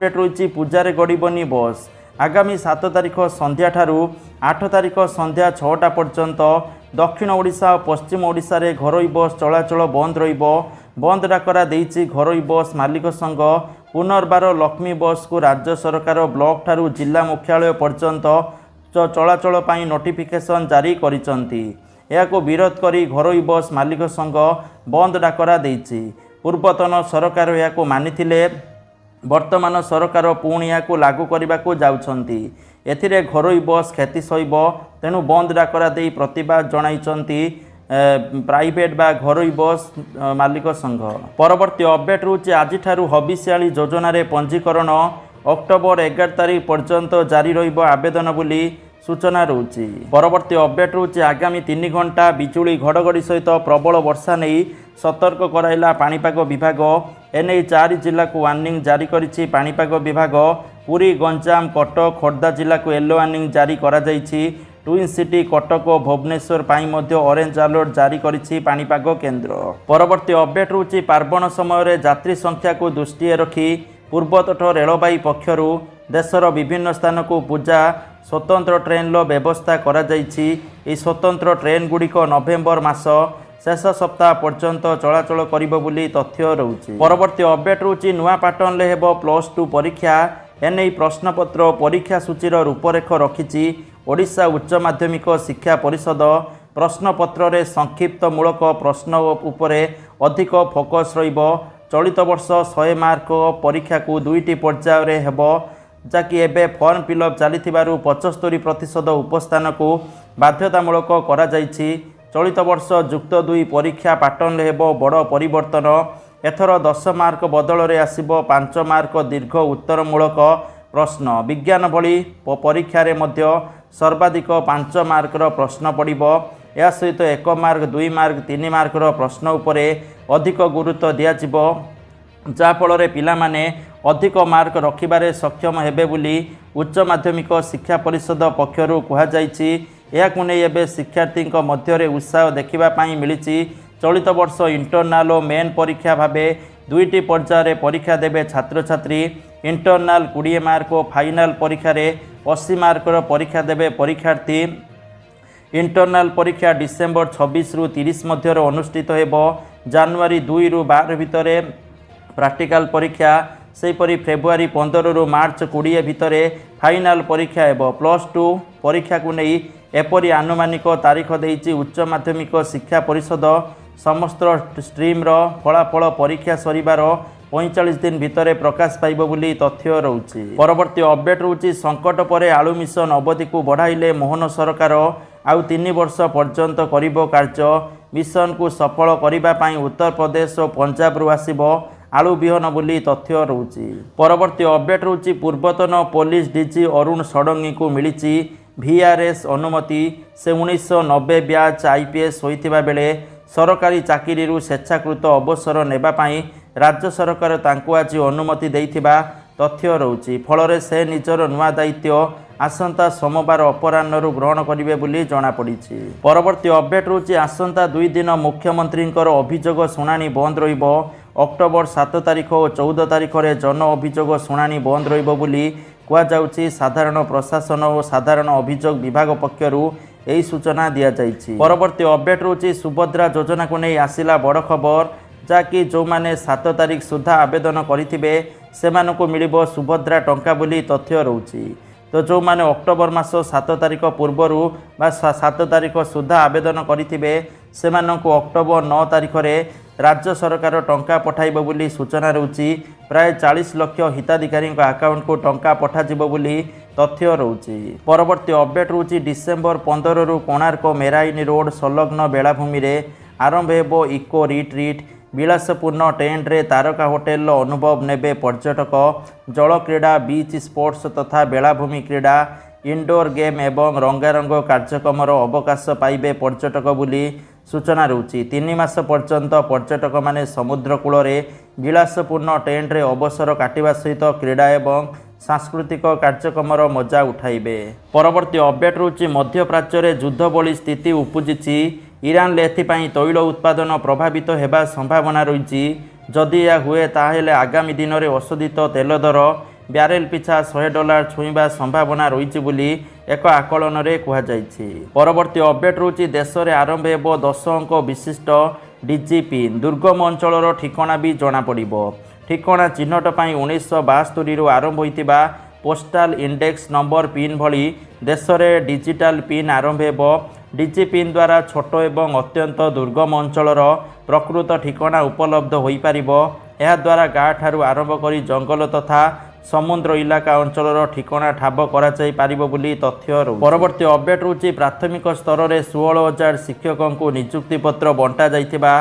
Update रही पूजारे गड़बनी बस आगामी 7 तारिख संध्या ठारू 8 तारिख संध्या 6टा पर्यंत दक्षिण ओडिशा और पश्चिम ओडिशा रे घरोई बस चलाचल बंद रहिबो। बंद डाकरा देइछि घरोई बस मालिक संघ। पुनर्बार लक्ष्मी बस को राज्य सरकार ब्लॉक ठारू जिला मुख्यालय पर्यंत चलाचल पाई नोटिफिकेशन जारी करिसंती। याको विरोध करी घरोई बस मालिक संघ बंद डाकरा देइछि। पूर्वतन सरकार याको मानिथिले, वर्तमान सरकार पुणी या लागू करने को जाउछंती। एथिरे घरोई बस क्षति सहिब, तेणु बंद डाकरा दे प्रतिवाद जणाइछंती प्राइवेट बा घरोई बस मालिक संघ। परवर्ती अपडेट रोचे आज हबिष्याली योजना रे पंजीकरण अक्टोबर 11 तारिख पर्यंत जारी रहिबो आवेदन बोली सूचना रोचे। परवर्ती अपडेट रोचे आगामी 3 घंटा बिजुली घड़घड़ी सहित प्रबल वर्षा नहीं सतर्क कराइला पाणीपाग विभाग। एने 4 जिला को वार्निंग जारी करिछि पाणीपाग विभाग। पुरी, गंजाम, कटक, खोर्धा जिला को येलो वार्निंग जारी करा जाइछि। ट्विन सिटी कटक और भुवनेश्वर पाई मध्य ऑरेंज अलर्ट जारी करिछि पाणीपाग केन्द्र। परवर्ती अपडेट रोची पार्वण समय यात्री संख्या को दृष्टि रखी पूर्वतट रेलबाई पक्षर देशर विभिन्न स्थान को पूजा स्वतंत्र ट्रेन व्यवस्था करा जाइछि। एही स्वतंत्र ट्रेन गुड़िक नवेम्बर मास शेष सप्ताह पर्यंत चलाचल करिबो बोली तथ्य रहउछि। परवर्ती अपडेट रोची नुआ पैटर्न ले हेबो +2 परीक्षा। एने प्रश्नपत्र परीक्षा सूचीर रूपरेख रखिछि ओडिशा उच्च माध्यमिक शिक्षा परिषद। प्रश्नपत्र रे संक्षिप्तमूलक प्रश्न उपरे अधिक फोकस रहिबो। चलित वर्ष 100 मार्क परीक्षा को 2टी पर्याय रे हेबो, जाकि एबे फॉर्म फिलअप चलीथिबारु 75% उपस्थान को बाध्यतामूलक करा जाइछि। चलित वर्ष युक्त 2 परीक्षा पैटर्न हेबो बड़ परिवर्तन। एथर 10 मार्क बदल रे आसिबो 5 मार्क दीर्घ उत्तरमूलक प्रश्न। विज्ञान भली परीक्षा रे मध्य सर्वाधिक 5 मार्कर प्रश्न पड़िबो। या सहित 1 मार्क, 2 मार्क, 3 मार्कर प्रश्न उपरे अधिक गुरुत्व दियाजिबो, जाफल पिला माने अधिक मार्क रखिबारे सक्षम हेबे बोली उच्च माध्यमिक शिक्षा परिषद पक्षरु कहा जाइछि। याकु नै एबे शिक्षार्थी मध्य उत्साह देखिबा पाई मिलिछि। चलित वर्ष इंटरनाल और मेन परीक्षा भावे 2टी पर्याय परीक्षा देबे छात्र छात्री। इंटरनाल 20 मार्क और फाइनाल परीक्षा रे 80 मार्कर परीक्षा देबे परीक्षार्थी। इंटरनाल परीक्षा डिसेम्बर 26 रु 30 मध्य अनुष्ठित हेबो। जनवरी 2 रु 12 भितर प्रैक्टिकल परीक्षा। सेहीपरि फेब्रुआरी 15 रु मार्च 20 भितर फाइनाल परीक्षा हेबो। +2 परीक्षा को नहीं एपरी आनुमानिक तारीख देइछि उच्च माध्यमिक शिक्षा परिषद। समस्त स्ट्रीम्र फलाफल परीक्षा सरिबार 45 दिन भितर प्रकाश पाइब बोली तथ्य रहउछि। परवर्ती अपडेट रहउछि संकट परे आलू मिशन अवधि को बढ़ाइले मोहन सरकार आउ 3 वर्ष पर्यंत करिबो कार्य। मिशन को सफल करिबा पाई उत्तर प्रदेश और पंजाब रु आसिबो आलू बिहन बोली तथ्य रहउछि। परवर्ती अपडेट रहउछि पूर्वतन पुलिस डीजी अरुण षडंगी को मिलिछि VRS अनुमति। से 1990 ब्याच IPS होइतिबा बेले सरकारी चाकरी स्वेच्छाकृत अवसर नेबा पाई राज्य सरकार तांकु आज अनुमति देइथिबा तथ्य रहउछि। फल से निजर नुआ दायित्व आसंता सोमवार अपराह्न ग्रहण करिवे बोली जणा पड़िछि। परवर्ती अपडेट रहउछि आसंता 2 दिन मुख्यमंत्री अभियोग शुणाणी बंद रहिबो। अक्टोबर 7 तारिख और 14 तारिख रे जन अभियोग शुणाणी बंद रहिबो बोली कुआଯାଉଛି। साधारण प्रशासन और साधारण अभियोग विभाग पक्षरु एही सूचना दिया जाइछि। परवर्ती अपडेट रहउछि सुभद्रा योजना को नहीं आसिला बड़ खबर, जाकि जो माने 7 तारिख सुधा आवेदन करिथिबे सेमानकु मिलिबो सुभद्रा टंका बोली तथ्य रहउछि। तो जो माने अक्टोबर मास 7 तारिख पूर्वरु बा 7 तारिख सुधा आवेदन करिथिबे सेमानकु अक्टोबर 9 तारिख रे राज्य सरकार टंका पठाइबो बोली सूचना रहउछि। प्राय 40 लाख हिताधिकारी अकाउंट को टंका पठाजिबो बोली तथ्य रहउछि। परवर्ती अपडेट रहउछि डिसेम्बर 15 रु कोणार्क मेराइन रोड संलग्न बेलाभूमि रे आरंभ हेबो इको रिट्रीट। विलासपूर्ण टेंट रे तारका होटेल अनुभव नेबे पर्यटक। जल क्रीड़ा, बीच स्पोर्ट्स तथा बेलाभूमि क्रीड़ा, इंडोर गेम एवं रंगारंग कार्यक्रम अवकाश पाइबे पर्यटक बोली सूचना रहउछि। 3 मास पर्यंत पर्यटक माने समुद्र कूल रे विलासपूर्ण टेंट रे अवसर काटिबा सहित क्रीड़ा एवं सांस्कृतिक कार्यक्रम मजा उठाइबे। परवर्ती अपडेट रहउछि मध्य प्राच्य रे युद्ध भली स्थिति उपजिछि। ईरान एथिपाई तैल उत्पादन प्रभावित हेबा संभावना रही। जदि यह हुए ताहेले आगामी दिन में अशोधित तेल दर ବ୍ୟାରେଲ ପିଛା $100 ଛୁଇଁବା ସମ୍ଭାବନା ରହିଛି ବୋଲି ଏକ ଆକଳନରେ କୁହାଯାଇଛି। ପରବର୍ତ୍ତୀ ଅପଡେଟ୍ ହେଉଛି ଦେଶରେ ଆରମ୍ଭ ହେବ 10 ଅଙ୍କ ବିଶିଷ୍ଟ ଡିଜି ପିନ୍। ଦୁର୍ଗମ ଅଞ୍ଚଳର ଠିକଣା ବି ଜଣାପଡ଼ିବ। ଠିକଣା ଚିହ୍ନଟ ପାଇଁ 1972ରୁ ଆରମ୍ଭ ହୋଇଥିବା ପୋଷ୍ଟାଲ ଇଣ୍ଡେକ୍ସ ନମ୍ବର ପିନ୍ ଭଳି ଦେଶରେ ଡିଜିଟାଲ ପିନ୍ ଆରମ୍ଭ ହେବ। ଡିଜି ପିନ୍ ଦ୍ୱାରା ଛୋଟ ଏବଂ ଅତ୍ୟନ୍ତ ଦୁର୍ଗମ ଅଞ୍ଚଳର ପ୍ରକୃତ ଠିକଣା ଉପଲବ୍ଧ ହୋଇପାରିବ। ଏହାଦ୍ୱାରା ଗାଁ ଠାରୁ ଆରମ୍ଭ କରି ଜଙ୍ଗଲ ତଥା ସମୁଦ୍ର ଇଲାକା ଅଞ୍ଚଳର ଠିକଣା ଠାବ କରାଯାଇପାରିବ ବୋଲି ତଥ୍ୟ ରହୁଛି। ପରବର୍ତ୍ତୀ ଅପଡେଟ୍ ହେଉଛି ପ୍ରାଥମିକ ସ୍ତରରେ 16,000 ଶିକ୍ଷକଙ୍କୁ ନିଯୁକ୍ତିପତ୍ର ବଣ୍ଟା ଯାଇଥିବା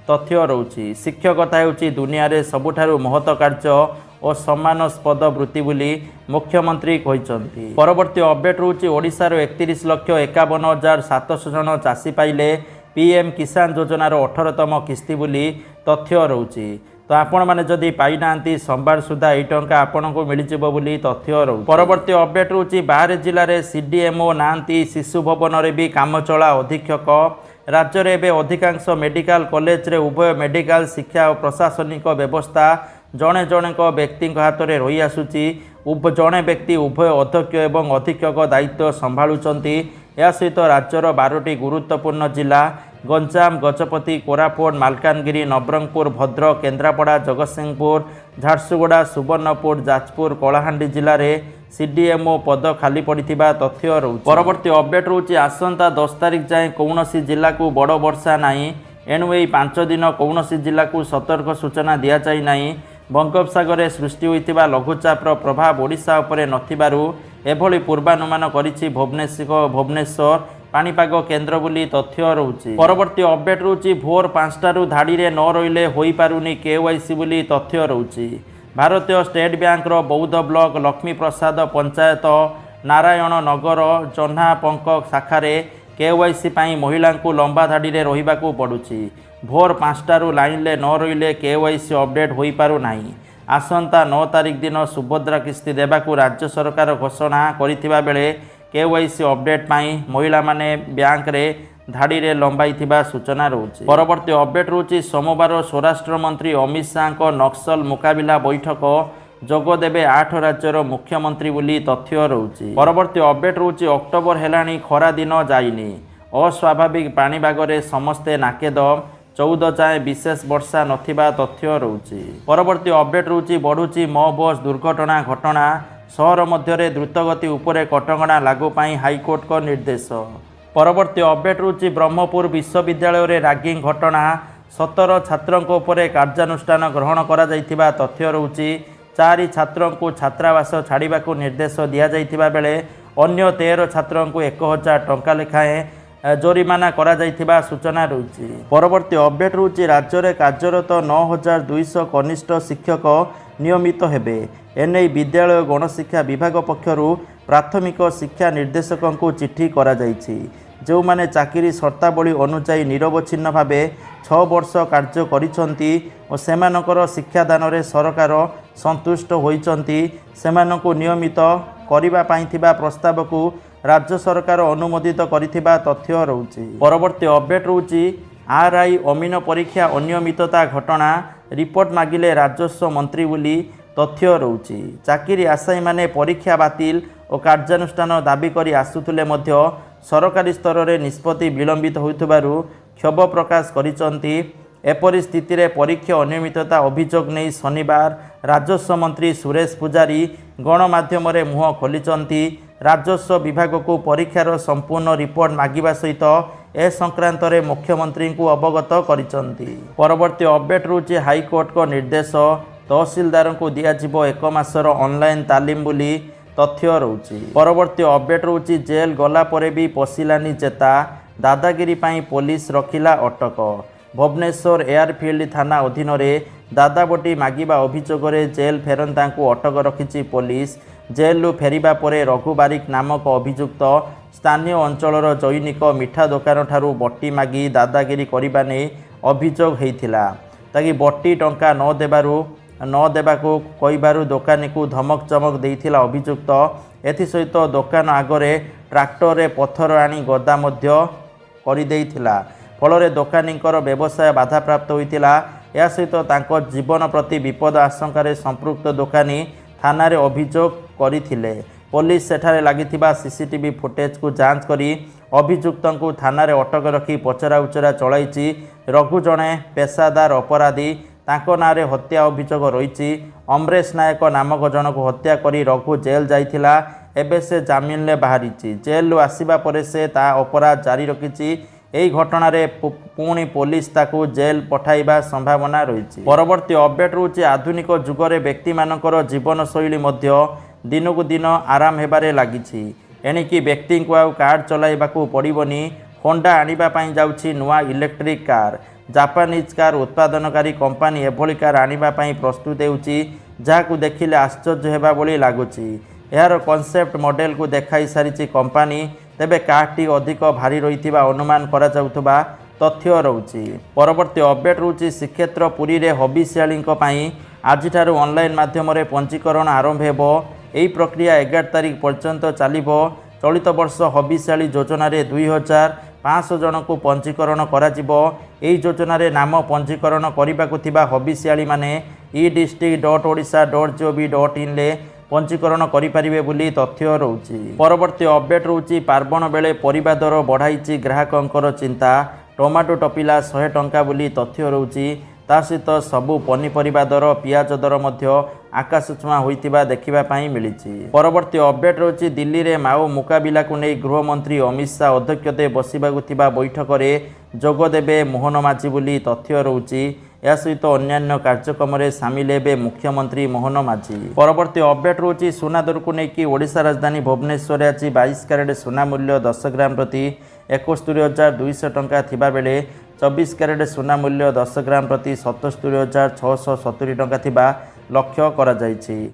ତଥ୍ୟ ରହୁଛି। ଶିକ୍ଷକତା ହେଉଛି ଦୁନିଆରେ ସବୁଠାରୁ ମହତ କାର୍ଯ୍ୟ ଓ ସମ୍ମାନସ୍ପଦ ବୃତ୍ତି ବୋଲି ମୁଖ୍ୟମନ୍ତ୍ରୀ କହିଛନ୍ତି। ପରବର୍ତ୍ତୀ ଅପଡେଟ୍ ହେଉଛି ଓଡ଼ିଶାର 31,51,700 ଜଣ ଚାଷୀ ପାଇଲେ PM କିଷାନ ଯୋଜନାର 18ତମ କିସ୍ତି ବୋଲି ତଥ୍ୟ ରହୁଛି। ତ ଆପଣମାନେ ଯଦି ପାଇନାହାନ୍ତି ସୋମବାର ସୁଦ୍ଧା ଏହି ଟଙ୍କା ଆପଣଙ୍କୁ ମିଳିଯିବ ବୋଲି ତଥ୍ୟ ରହୁଛି। ପରବର୍ତ୍ତୀ ଅପଡେଟ୍ ହେଉଛି ବାହାରେ ଜିଲ୍ଲାରେ CDMO ନାହାନ୍ତି, ଶିଶୁ ଭବନରେ ବି କାମଚଳା ଅଧୀକ୍ଷକ। ରାଜ୍ୟରେ ଏବେ ଅଧିକାଂଶ ମେଡିକାଲ କଲେଜରେ ଉଭୟ ମେଡିକାଲ ଶିକ୍ଷା ଓ ପ୍ରଶାସନିକ ବ୍ୟବସ୍ଥା ଜଣେ ଜଣେଙ୍କ ବ୍ୟକ୍ତିଙ୍କ ହାତରେ ରହିଆସୁଛି। ଜଣେ ବ୍ୟକ୍ତି ଉଭୟ ଅଧ୍ୟକ୍ଷ ଏବଂ ଅଧୀକ୍ଷକ ଦାୟିତ୍ୱ ସମ୍ଭାଳୁଛନ୍ତି। ଏହା ସହିତ ରାଜ୍ୟର 12ଟି ଗୁରୁତ୍ୱପୂର୍ଣ୍ଣ ଜିଲ୍ଲା ଗଞ୍ଜାମ, ଗଜପତି, କୋରାପୁଟ, ମାଲକାନଗିରି, ନବରଙ୍ଗପୁର, ଭଦ୍ରକ, କେନ୍ଦ୍ରାପଡ଼ା, ଜଗତସିଂହପୁର, ଝାରସୁଗୁଡ଼ା, ସୁବର୍ଣ୍ଣପୁର, ଯାଜପୁର, କଳାହାଣ୍ଡି ଜିଲ୍ଲାରେ CDMO ପଦ ଖାଲି ପଡ଼ିଥିବା ତଥ୍ୟ ରହୁଛି। ପରବର୍ତ୍ତୀ ଅପଡେଟ୍ ହେଉଛି ଆସନ୍ତା 10 ତାରିଖ ଯାଏଁ କୌଣସି ଜିଲ୍ଲାକୁ ବଡ଼ ବର୍ଷା ନାହିଁ। ଏଣୁ ଏହି 5 ଦିନ କୌଣସି ଜିଲ୍ଲାକୁ ସତର୍କ ସୂଚନା ଦିଆଯାଇ ନାହିଁ। ବଙ୍ଗୋପସାଗରରେ ସୃଷ୍ଟି ହୋଇଥିବା ଲଘୁଚାପର ପ୍ରଭାବ ଓଡ଼ିଶା ଉପରେ ନଥିବାରୁ ଏଭଳି ପୂର୍ବାନୁମାନ କରିଛି ଭୁବନେଶ୍ୱର ପାଣିପାଗ କେନ୍ଦ୍ର ବୋଲି ତଥ୍ୟ ରହୁଛି। ପରବର୍ତ୍ତୀ ଅପଡେଟ୍ ରହୁଛି ଭୋର 5ଟାରୁ ଧାଡ଼ିରେ ନ ରହିଲେ ହୋଇପାରୁନି KYC ବୋଲି ତଥ୍ୟ ରହୁଛି। ଭାରତୀୟ ଷ୍ଟେଟ୍ ବ୍ୟାଙ୍କର ବୌଦ୍ଧ ବ୍ଲକ, ଲକ୍ଷ୍ମୀପ୍ରସାଦ ପଞ୍ଚାୟତ, ନାରାୟଣ ନଗର, ଜହ୍ନାପଙ୍କ ଶାଖାରେ KYC ପାଇଁ ମହିଳାଙ୍କୁ ଲମ୍ବା ଧାଡ଼ିରେ ରହିବାକୁ ପଡ଼ୁଛି। ଭୋର 5ଟାରୁ ଲାଇନ୍ରେ ନ ରହିଲେ KYC ଅପଡେଟ୍ ହୋଇପାରୁନାହିଁ। ଆସନ୍ତା 9 ତାରିଖ ଦିନ ସୁଭଦ୍ରା କିସ୍ତି ଦେବାକୁ ରାଜ୍ୟ ସରକାର ଘୋଷଣା କରିଥିବା ବେଳେ KYC ଅପଡେଟ୍ ପାଇଁ ମହିଳାମାନେ ବ୍ୟାଙ୍କରେ ଧାଡ଼ିରେ ଲମ୍ବାଇଥିବା ସୂଚନା ରହୁଛି। ପରବର୍ତ୍ତୀ ଅପଡେଟ୍ ରହୁଛି ସୋମବାର ସ୍ୱରାଷ୍ଟ୍ର ମନ୍ତ୍ରୀ ଅମିତ ଶାହାଙ୍କ ନକ୍ସଲ ମୁକାବିଲା ବୈଠକ ଯୋଗଦେବେ 8 ରାଜ୍ୟର ମୁଖ୍ୟମନ୍ତ୍ରୀ ବୋଲି ତଥ୍ୟ ରହୁଛି। ପରବର୍ତ୍ତୀ ଅପଡେଟ୍ ରହୁଛି ଅକ୍ଟୋବର ହେଲାଣି, ଖରା ଦିନ ଯାଇନି। ଅସ୍ୱାଭାବିକ ପାଣିପାଗରେ ସମସ୍ତେ ନାକେଦମ। 14 ଯାଏଁ ବିଶେଷ ବର୍ଷା ନଥିବା ତଥ୍ୟ ରହୁଛି। ପରବର୍ତ୍ତୀ ଅପଡେଟ୍ ରହୁଛି ବଢ଼ୁଛି ମୋ ବସ୍ ଦୁର୍ଘଟଣା ଘଟଣା। ସହର ମଧ୍ୟରେ ଦ୍ରୁତଗତି ଉପରେ କଟକଣା ଲାଗୁ ପାଇଁ ହାଇକୋର୍ଟଙ୍କ ନିର୍ଦ୍ଦେଶ। ପରବର୍ତ୍ତୀ ଅପଡେଟ୍ ରହୁଛି ବ୍ରହ୍ମପୁର ବିଶ୍ୱବିଦ୍ୟାଳୟରେ ରାଗିଂ ଘଟଣା। 17 ଛାତ୍ରଙ୍କ ଉପରେ କାର୍ଯ୍ୟାନୁଷ୍ଠାନ ଗ୍ରହଣ କରାଯାଇଥିବା ତଥ୍ୟ ରହୁଛି। 4 ଛାତ୍ରଙ୍କୁ ଛାତ୍ରାବାସ ଛାଡ଼ିବାକୁ ନିର୍ଦ୍ଦେଶ ଦିଆଯାଇଥିବା ବେଳେ ଅନ୍ୟ 13 ଛାତ୍ରଙ୍କୁ 1,000 ଟଙ୍କା ଲେଖାଏଁ ଜୋରିମାନା କରାଯାଇଥିବା ସୂଚନା ରହିଛି। ପରବର୍ତ୍ତୀ ଅପଡେଟ୍ ରହୁଛି ରାଜ୍ୟରେ କାର୍ଯ୍ୟରତ 9,200 କନିଷ୍ଠ ଶିକ୍ଷକ ନିୟମିତ ହେବେ। ଏନେଇ ବିଦ୍ୟାଳୟ ଗଣଶିକ୍ଷା ବିଭାଗ ପକ୍ଷରୁ ପ୍ରାଥମିକ ଶିକ୍ଷା ନିର୍ଦ୍ଦେଶକଙ୍କୁ ଚିଠି କରାଯାଇଛି। ଯେଉଁମାନେ ଚାକିରି ସର୍ତ୍ତାବଳୀ ଅନୁଯାୟୀ ନିରବଚ୍ଛିନ୍ନ ଭାବେ 6 ବର୍ଷ କାର୍ଯ୍ୟ କରିଛନ୍ତି ଓ ସେମାନଙ୍କର ଶିକ୍ଷାଦାନରେ ସରକାର ସନ୍ତୁଷ୍ଟ ହୋଇଛନ୍ତି, ସେମାନଙ୍କୁ ନିୟମିତ କରିବା ପାଇଁ ଥିବା ପ୍ରସ୍ତାବକୁ ରାଜ୍ୟ ସରକାର ଅନୁମୋଦିତ କରିଥିବା ତଥ୍ୟ ରହୁଛି। ପରବର୍ତ୍ତୀ ଅପଡେଟ୍ ରହୁଛି RI ଅମିନ ପରୀକ୍ଷା ଅନିୟମିତତା ଘଟଣା। ରିପୋର୍ଟ ମାଗିଲେ ରାଜସ୍ୱ ମନ୍ତ୍ରୀ ବୋଲି ତଥ୍ୟ ରହୁଛି। ଚାକିରି ଆଶାୟୀମାନେ ପରୀକ୍ଷା ବାତିଲ ଓ କାର୍ଯ୍ୟାନୁଷ୍ଠାନ ଦାବି କରି ଆସୁଥିଲେ ମଧ୍ୟ ସରକାରୀ ସ୍ତରରେ ନିଷ୍ପତ୍ତି ବିଳମ୍ବିତ ହେଉଥିବାରୁ କ୍ଷୋଭ ପ୍ରକାଶ କରିଛନ୍ତି। ଏପରି ସ୍ଥିତିରେ ପରୀକ୍ଷା ଅନିୟମିତତା ଅଭିଯୋଗ ନେଇ ଶନିବାର ରାଜସ୍ୱ ମନ୍ତ୍ରୀ ସୁରେଶ ପୂଜାରୀ ଗଣମାଧ୍ୟମରେ ମୁହଁ ଖୋଲିଛନ୍ତି। ରାଜସ୍ୱ ବିଭାଗକୁ ପରୀକ୍ଷାର ସମ୍ପୂର୍ଣ୍ଣ ରିପୋର୍ଟ ମାଗିବା ସହିତ ଏ ସଂକ୍ରାନ୍ତରେ ମୁଖ୍ୟମନ୍ତ୍ରୀଙ୍କୁ ଅବଗତ କରିଛନ୍ତି। ପରବର୍ତ୍ତୀ ଅପଡେଟ୍ ରହୁଛି ହାଇକୋର୍ଟଙ୍କ ନିର୍ଦ୍ଦେଶ। ତହସିଲଦାରଙ୍କୁ ଦିଆଯିବ 1 ମାସର ଅନଲାଇନ୍ ତାଲିମ ବୋଲି ତଥ୍ୟ ରହୁଛି। ପରବର୍ତ୍ତୀ ଅପଡେଟ୍ ରହୁଛି ଜେଲ୍ ଗଲା ପରେ ବି ପଶିଲାନି ଚେତା। ଦାଦାଗିରି ପାଇଁ ପୋଲିସ ରଖିଲା ଅଟକ। ଭୁବନେଶ୍ୱର ଏୟାରଫିଲ୍ଡ ଥାନା ଅଧୀନରେ ଦାଦାବଟି ମାଗିବା ଅଭିଯୋଗରେ ଜେଲ୍ ଫେରନ୍ତାଙ୍କୁ ଅଟକ ରଖିଛି ପୋଲିସ। ଜେଲ୍ରୁ ଫେରିବା ପରେ ରଘୁ ବାରିକ ନାମକ ଅଭିଯୁକ୍ତ ସ୍ଥାନୀୟ ଅଞ୍ଚଳର ଜୈନିକ ମିଠା ଦୋକାନଠାରୁ ବଟି ମାଗି ଦାଦାଗିରି କରିବା ନେଇ ଅଭିଯୋଗ ହୋଇଥିଲା। ତାକି ବଟି ଟଙ୍କା ନ ଦେବାକୁ କହିବାରୁ ଦୋକାନୀକୁ ଧମକ ଚମକ ଦେଇଥିଲା ଅଭିଯୁକ୍ତ। ଏଥିସହିତ ଦୋକାନ ଆଗରେ ଟ୍ରାକ୍ଟରରେ ପଥର ଆଣି ଗଦା ମଧ୍ୟ କରିଦେଇଥିଲା। ଫଳରେ ଦୋକାନୀଙ୍କର ବ୍ୟବସାୟ ବାଧାପ୍ରାପ୍ତ ହୋଇଥିଲା। ଏହା ସହିତ ତାଙ୍କ ଜୀବନ ପ୍ରତି ବିପଦ ଆଶଙ୍କାରେ ସମ୍ପୃକ୍ତ ଦୋକାନୀ थाना अभियोग करथिले। पुलिस सेठारे लागिथिबा सीसीटीवी फुटेज को जांच करी अभियुक्त को थाना अटक रखी पचरा उचरा चलाइछि। रघु जणे पेशादार अपराधी, तांको नारे हत्या अभियोग रही। अमरेश नायक नामक जनक हत्या करी रघु जेल जाइथिला। एबे से जामिन ले बाहरी। जेल आसिबा परे से ता अपराध जारी रखिछि। एही घटनारे पुणी पुलिस ताकू जेल पठाइबा संभावना रही। परवर्ती अपडेट रोचे आधुनिक जुगरे व्यक्ति मानकर जीवन शैली मध्य दिनकू दिन आराम हेबारे लागिछि। एणिकी व्यक्ति को आउ कार चलाइबाकू पड़िबनी। होंडा आनिबा पई जाउछि नुआ इलेक्ट्रिक कार। जापानीज कार उत्पादनकारी कंपनी एभली कार आनिबा पई प्रस्तुत हेउछि, जाहाकू देखिले आश्चर्य हेबा बोली लागुछि। यार कॉन्सेप्ट मॉडल को देखाई सारिछि कंपनी। तेबे कारटी अधिक भारी रही अनुमान करा जाउथबा तथ्य रहुछि। परवर्ती अपडेट रहुछि श्रीक्षेत्र पुरी रे हबिशियाली आज ऑनलाइन माध्यम रे पंजीकरण आरंभ हेबो। एही प्रक्रिया 11 तारिख पर्यंत चलिबो। चलित वर्ष हबिशियाली योजना रे 2500 जन को पंजीकरण करा जिवो। एही योजना रे नाम पंजीकरण करिबाकू थिबा हबिशियाली माने edistrict.odisha.gov.in ले पंजीकरण करिपारिबे बोली तथ्य रहुछि। परवर्ती अपडेट रहुछि पार्वण बेले परिबा दर बढ़ाइछि ग्राहकंकर चिंता। टमाटो टपिला 100 टंका बोली तथ्य रहुछि। ता सहित सबु पनीपरिबा दर पियाज दर मध्य आकाश छुआ होइतिबा देखिबा पाई मिलिछि। परवर्ती अपडेट रहुछि दिल्ली रे माओ मुकाबिला को नै गृहमंत्री अमित शाह अध्यक्षते बसिबाकू थिबा बैठक रे जोग देबे मोहन माझी बोली तथ्य रहुछि। या सहित अन्यान्य कार्यक्रम में सामिल हेबे मुख्यमंत्री मोहन माझी। परवर्ती अपडेट रहुछि सुना दर को लेकिन ओडिशा राजधानी भुवनेश्वर आज 22 कैरेट सुना मूल्य 10 ग्राम प्रति 71,200 टंका थिबा बेले 24 कैरेट सुना मूल्य 10 ग्राम प्रति 77,670 टंका थिबा लक्ष्य करा जायछि।